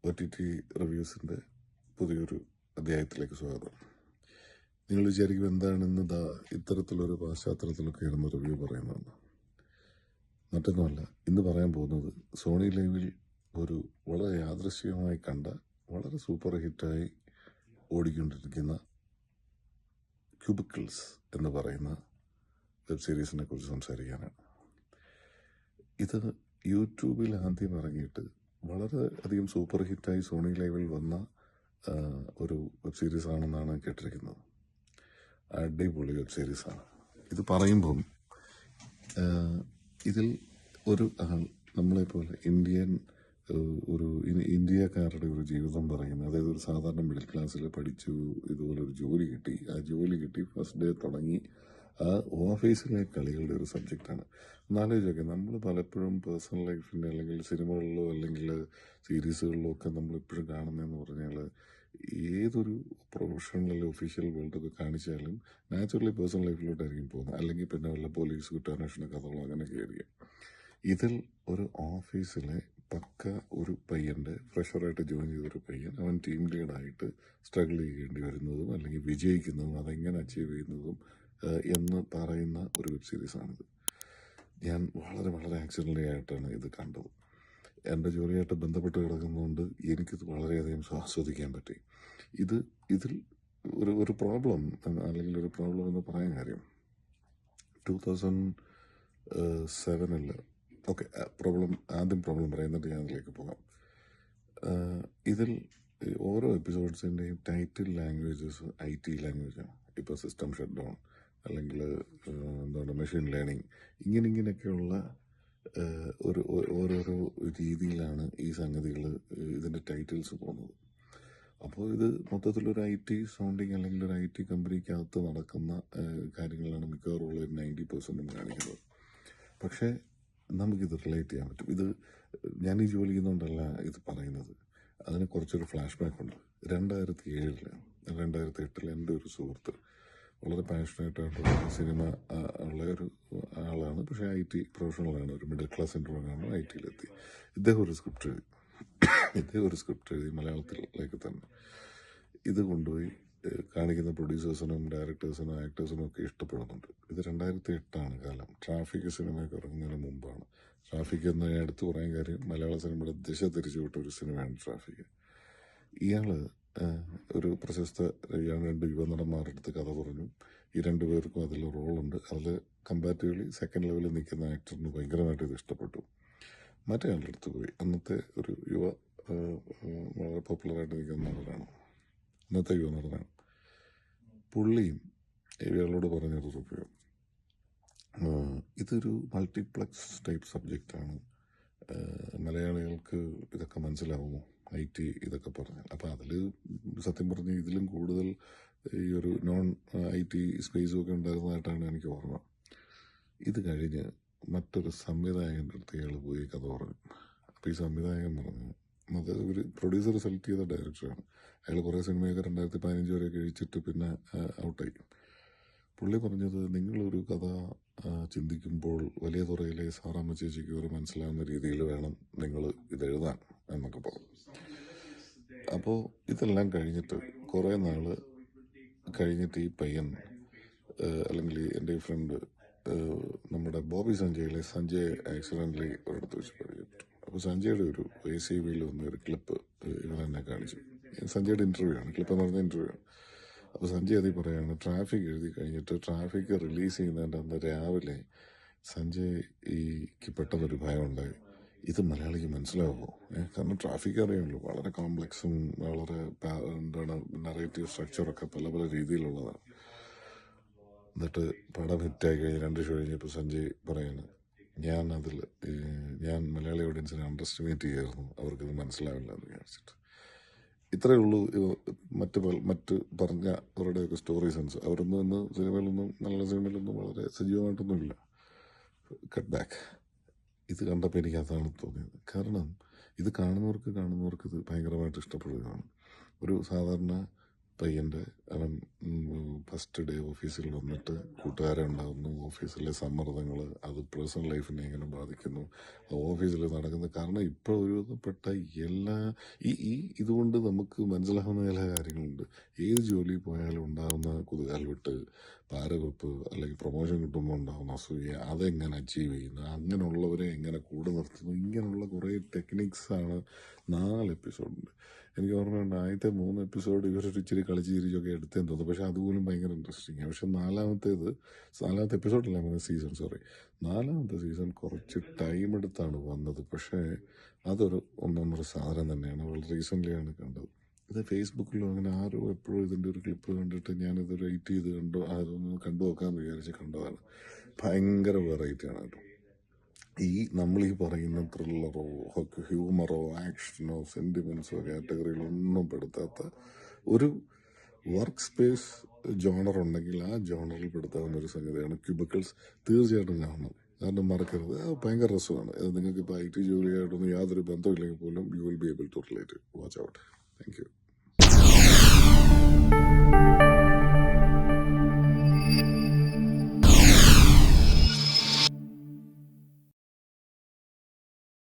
OTT റിവ്യൂസിൻ്റെ പുതിയൊരു അധ്യായത്തിലേക്ക് സ്വാഗതം. നിങ്ങൾ വിചാരിക്കും എന്താണെന്ന് ഇത്തരത്തിലൊരു പശ്ചാത്തലത്തിലൊക്കെ ഇരുന്ന് റിവ്യൂ പറയുന്നതെന്ന്. മറ്റൊന്നുമല്ല, ഇന്ന് പറയാൻ പോകുന്നത് സോണി ലൈവിൽ ഒരു വളരെ യാദൃശ്ചികമായി കണ്ട വളരെ സൂപ്പർ ഹിറ്റായി ഓടിക്കൊണ്ടിരിക്കുന്ന ക്യൂബിക്കിൾസ് എന്ന് പറയുന്ന വെബ് സീരീസിനെ കുറിച്ച് സംസാരിക്കാനാണ്. ഇത് യൂട്യൂബിൽ ആദ്യം ഇറങ്ങിയിട്ട് വളരെ അധികം സൂപ്പർ ഹിറ്റായി സോണി ലൈവിൽ വന്ന ഒരു വെബ് സീരീസ് ആണെന്നാണ് കേട്ടിരിക്കുന്നത്. അടിപൊളി വെബ് സീരീസാണ്. ഇത് പറയുമ്പം ഇതിൽ ഒരു ആൾ നമ്മളെപ്പോലെ ഇന്ത്യക്കാരുടെ ഒരു ജീവിതം പറയുന്നത്, അതായത് ഒരു സാധാരണ മിഡിൽ ക്ലാസ്സിൽ പഠിച്ചു, ഇതുപോലെ ഒരു ജോലി കിട്ടി, ആ ജോലി കിട്ടി ഫസ്റ്റ് ഡേ തുടങ്ങി ആ ഓഫീസിലെ കളികളുടെ ഒരു സബ്ജക്റ്റാണ്. എന്നാലോചിച്ചൊക്കെ നമ്മൾ പലപ്പോഴും പേഴ്സണൽ ലൈഫിൻ്റെ അല്ലെങ്കിൽ സിനിമകളിലോ അല്ലെങ്കിൽ സീരീസുകളിലോ ഒക്കെ നമ്മളിപ്പോഴും കാണുന്നതെന്ന് പറഞ്ഞാൽ ഏതൊരു പ്രൊഫഷണൽ ഒഫീഷ്യൽ വേൾഡൊക്കെ കാണിച്ചാലും നാച്ചുറലി പേഴ്സണൽ ലൈഫിലോട്ടായിരിക്കും പോകുന്നത്, അല്ലെങ്കിൽ പിന്നെ വല്ല പോലീസ് കുറ്റാന്വേഷണ കഥകളോ അങ്ങനെയൊക്കെ ആയിരിക്കും. ഇതിൽ ഒരു ഓഫീസിലെ പക്ക ഒരു പയ്യൻ്റെ ഫ്രഷറായിട്ട് ജോയിൻ ചെയ്തൊരു പയ്യൻ, അവൻ ടീം ലീഡായിട്ട് സ്ട്രഗിൾ ചെയ്യേണ്ടി വരുന്നതും അല്ലെങ്കിൽ വിജയിക്കുന്നതും അതെങ്ങനെ അച്ചീവ് ചെയ്യുന്നതും എന്ന് പറയുന്ന ഒരു വെബ് സീരീസാണിത്. ഞാൻ വളരെ വളരെ ആക്സിഡൻ്റലി ആയിട്ടാണ് ഇത് കണ്ടത്. എൻ്റെ ജോലിയായിട്ട് ബന്ധപ്പെട്ട് കിടക്കുന്നതുകൊണ്ട് എനിക്കിത് വളരെയധികം ആസ്വദിക്കാൻ പറ്റി. ഇതിൽ ഒരു പ്രോബ്ലം അല്ലെങ്കിൽ ഒരു പ്രോബ്ലം എന്ന് പറയാൻ കാര്യം 2007 ഓക്കെ, ആദ്യം പ്രോബ്ലം പറയുന്നിട്ട് ഞാൻ അതിലേക്ക് പോകാം. ഇതിൽ ഓരോ എപ്പിസോഡ്സിൻ്റെയും ടൈറ്റിൽ ലാംഗ്വേജസ് IT ലാംഗ്വേജാണ്. ഇപ്പോൾ സിസ്റ്റം ഷട്ട് ഡൗൺ അല്ലെങ്കിൽ മെഷീൻ ലേണിംഗ്, ഇങ്ങനെയൊക്കെയുള്ള ഓരോരോ രീതിയിലാണ് ഈ സംഗതികൾ, ഇതിൻ്റെ ടൈറ്റിൽസ് പോകുന്നത്. അപ്പോൾ ഇത് മൊത്തത്തിലൊരു IT സൗണ്ടിങ് അല്ലെങ്കിൽ ഒരു IT കമ്പനിക്കകത്ത് നടക്കുന്ന കാര്യങ്ങളാണ് മിക്കവാറും ഉള്ള 90% കാണിക്കുന്നത്. പക്ഷേ നമുക്കിത് റിലേറ്റ് ചെയ്യാൻ പറ്റും. ഇത് ഞാൻ ഈ ജോലി ചെയ്യുന്നതുകൊണ്ടല്ല ഇത് പറയുന്നത്, അതിന് കുറച്ചൊരു ഫ്ലാഷ് ബാക്ക് ഉണ്ട്. 2008 എൻ്റെ ഒരു സുഹൃത്ത് വളരെ പാഷനേറ്റായിട്ടുള്ള സിനിമ ഉള്ള ഒരു ആളാണ്, പക്ഷേ IT പ്രൊഫഷണലാണ്, ഒരു മിഡിൽ ക്ലാസ് ഇൻട്രോനാണ്, ITയിലെത്തി. ഇദ്ദേഹം ഒരു സ്ക്രിപ്റ്റ് എഴുതി മലയാളത്തിലേക്ക് തന്നെ ഇത് കൊണ്ടുപോയി കാണിക്കുന്ന പ്രൊഡ്യൂസേഴ്സിനും ഡയറക്ടേഴ്സിനും ആക്ടേഴ്സിനും ഒക്കെ ഇഷ്ടപ്പെടുന്നുണ്ട്. ഇത് 2008 കാലം. ട്രാഫിക് സിനിമയൊക്കെ ഇറങ്ങുന്നതിന് മുമ്പാണ്. ട്രാഫിക് എന്ന് ഞാൻ എടുത്തു പറയാൻ കാര്യം, മലയാള സിനിമയുടെ ദിശ തിരിച്ചുവിട്ട ഒരു സിനിമയാണ് ട്രാഫിക്. ഇയാള് ഒരു പ്രശസ്ത 2 യുവനടന്മാരുടെ അടുത്ത് കഥ പറഞ്ഞു. ഈ 2 പേർക്കും അതിൽ റോളുണ്ട്. അതിൽ കമ്പാരിറ്റീവ്ലി സെക്കൻഡ് ലെവലിൽ നിൽക്കുന്ന ആക്ടറിന് ഭയങ്കരമായിട്ട് ഇത് ഇഷ്ടപ്പെട്ടു. മറ്റേ ആളുടെ അടുത്ത് പോയി. അന്നത്തെ ഒരു വളരെ പോപ്പുലറായിട്ട് നിൽക്കുന്ന നടനാണ്, ഇന്നത്തെ യുവനടനാണ്. പുള്ളിയും ഇയാളോട് പറഞ്ഞൊരു റിവ്യൂ, ഇതൊരു മൾട്ടിപ്ലക്സ് ടൈപ്പ് സബ്ജക്റ്റാണ്, മലയാളികൾക്ക് ഇതൊക്കെ മനസ്സിലാവുമോ IT ഇതൊക്കെ പറഞ്ഞാൽ? അപ്പോൾ അതിൽ സത്യം പറഞ്ഞ് ഇതിലും കൂടുതൽ ഈ ഒരു നോൺ IT സ്പേസും ഒക്കെ ഉണ്ടായിരുന്നതായിട്ടാണ് എനിക്ക് ഓർമ്മ. ഇത് കഴിഞ്ഞ് മറ്റൊരു സംവിധായകൻ്റെ അടുത്ത് ഇയാൾ പോയി കഥ പറഞ്ഞു. അപ്പോൾ ഈ സംവിധായകൻ പറഞ്ഞു, അത് ഒരു പ്രൊഡ്യൂസർ സെലക്ട് ചെയ്ത ഡയറക്ടറാണ്. അയാൾ കുറേ സിനിമയൊക്കെ 2015 വരെ കഴിച്ചിട്ട് പിന്നെ ഔട്ടായി. പുള്ളി പറഞ്ഞത്, നിങ്ങളൊരു കഥ ചിന്തിക്കുമ്പോൾ വലിയ തുറയിലെ സാറാമ്മ ചേച്ചിക്ക് ഒരു മനസ്സിലാവുന്ന രീതിയിൽ വേണം നിങ്ങൾ ഇത് എഴുതാൻ എന്നൊക്കെ പറഞ്ഞു. അപ്പോൾ ഇതെല്ലാം കഴിഞ്ഞിട്ട് കുറേ നാൾ കഴിഞ്ഞിട്ട് ഈ പയ്യൻ അല്ലെങ്കിൽ എൻ്റെ ഈ ഫ്രണ്ട് നമ്മുടെ ബോബി സഞ്ജയ് ആക്സിഡൻ്റലി ഒരിടത്ത് വെച്ച് പരിചയപ്പെട്ടു. അപ്പോൾ സഞ്ജയുടെ ഒരു ACVയിൽ വന്ന ഒരു ക്ലിപ്പ് ഇവരെന്നെ കാണിച്ചു. സഞ്ജയുടെ ഇൻ്റർവ്യൂ ആണ്, ക്ലിപ്പ് എന്ന് പറഞ്ഞ ഇൻ്റർവ്യൂ ആണ്. അപ്പോൾ സഞ്ജയ് അതിൽ പറയുകയാണ്, ട്രാഫിക് എഴുതി കഴിഞ്ഞിട്ട് ട്രാഫിക് റിലീസ് ചെയ്യുന്നതിൻ്റെ അന്ന് രാവിലെ സഞ്ജയ്ക്ക് പെട്ടെന്നൊരു ഭയം ഉണ്ടായി, ഇത് മലയാളിക്ക് മനസ്സിലാവുമോ? കാരണം ട്രാഫിക് അറിയാമല്ലോ, വളരെ കോംപ്ലക്സും വളരെ നറേറ്റീവ് സ്ട്രക്ചറൊക്കെ പല പല രീതിയിലുള്ളതാണ്. എന്നിട്ട് പടം ഹിറ്റായി കഴിഞ്ഞ് 2 ഷോ കഴിഞ്ഞപ്പോൾ സഞ്ജയ് പറയാണ്, ഞാൻ മലയാളി ഓഡിയൻസിനെ അണ്ടർസ്റ്റിമേറ്റ് ചെയ്യായിരുന്നു, അവർക്കിത് മനസ്സിലാവില്ല എന്ന് വിചാരിച്ചിട്ട്. ഇത്രയേ ഉള്ളൂ. മറ്റ് പറഞ്ഞ അവരുടെയൊക്കെ സ്റ്റോറി സെൻസ്. അവരൊന്നും ഇന്ന് സിനിമയിലൊന്നും, നല്ല സിനിമയിലൊന്നും വളരെ സജീവമായിട്ടൊന്നും ഇല്ല. Cut back. ഇത് കണ്ടപ്പോൾ എനിക്ക് അതാണ് തോന്നിയത്. കാരണം ഇത് കാണുന്നവർക്ക് ഇത് ഭയങ്കരമായിട്ട് ഇഷ്ടപ്പെടുകയാണ്. ഒരു സാധാരണ പയ്യൻ്റെ അവൻ ഫസ്റ്റ് ഡേ ഓഫീസിൽ വന്നിട്ട് കൂട്ടുകാരെ ഉണ്ടാകുന്നു, ഓഫീസിലെ സമ്മർദ്ദങ്ങൾ അത് പേഴ്സണൽ ലൈഫിനെ എങ്ങനെ ബാധിക്കുന്നു, ഓഫീസിൽ നടക്കുന്ന കാരണം ഇപ്പോൾ ഒരുവിധപ്പെട്ട എല്ലാ ഈ ഇതുകൊണ്ട് നമുക്ക് മനസ്സിലാവുന്ന ചില കാര്യങ്ങളുണ്ട്. ഏത് ജോലി പോയാലും ഉണ്ടാകുന്ന കുതുകാൽവിട്ട്, പാരവെപ്പ്, അല്ലെങ്കിൽ പ്രൊമോഷൻ കിട്ടുമ്പോൾ ഉണ്ടാകുന്ന അസൂയ, അതെങ്ങനെ അച്ചീവ് ചെയ്യുന്നു, അങ്ങനെയുള്ളവരെ എങ്ങനെ കൂടെ നിർത്തുന്നു, ഇങ്ങനെയുള്ള കുറേ ടെക്നിക്സാണ് 4 എപ്പിസോഡുണ്ട്. എനിക്ക് ഓർമ്മയുണ്ട് ആദ്യത്തെ 3 എപ്പിസോഡ് ഇവരൊരു ഇച്ചിരി കളിച്ച് ചിരിച്ചൊക്കെ എടുത്തേന്ന് തോന്നുന്നു. പക്ഷെ അതുപോലും ഭയങ്കര ഇൻട്രസ്റ്റിംഗ് ആണ്. പക്ഷെ നാലാമത്തെ എപ്പിസോഡല്ല സീസൺ, സോറി, 4ാമത്തെ സീസൺ കുറച്ച് ടൈം എടുത്താണ് വന്നത്. പക്ഷേ അതൊരു ഒന്നൊന്നര സാധനം തന്നെയാണ്. വളരെ റീസെൻ്റ്ലിയാണ് കണ്ടത്. ഇത് ഫേസ്ബുക്കിലും അങ്ങനെ ആരോ എപ്പോഴും ഇതിൻ്റെ ഒരു ക്ലിപ്പ് കണ്ടിട്ട് ഞാനിത് റേറ്റ് ചെയ്ത് അതൊന്ന് കണ്ടു നോക്കാമെന്ന് വിചാരിച്ച് കണ്ടതാണ്. ഭയങ്കര വെറൈറ്റിയാണ് കേട്ടോ. നമ്മൾ ഈ പറയുന്ന ത്രില്ലറോ ഹ്യൂമറോ ആക്ഷനോ സെൻറ്റിമെൻസോ കാറ്റഗറിയിലൊന്നും പെടുത്താത്ത ഒരു വർക്ക് സ്പേസ് ജോണർ ഉണ്ടെങ്കിൽ ആ ജോണറിൽ പെടുത്താവുന്ന ഒരു സംഗതിയാണ് ക്യൂബിക്കിൾസ്. തീർച്ചയായിട്ടും കാണണം. കാരണം മറക്കരുത്, ഭയങ്കര രസമാണ്. അത് നിങ്ങൾക്ക് ഇപ്പോൾ IT ജോലിയായിട്ടൊന്നും യാതൊരു ബന്ധമില്ലെങ്കിൽ പോലും you will be able to relate. Watch out. Thank U.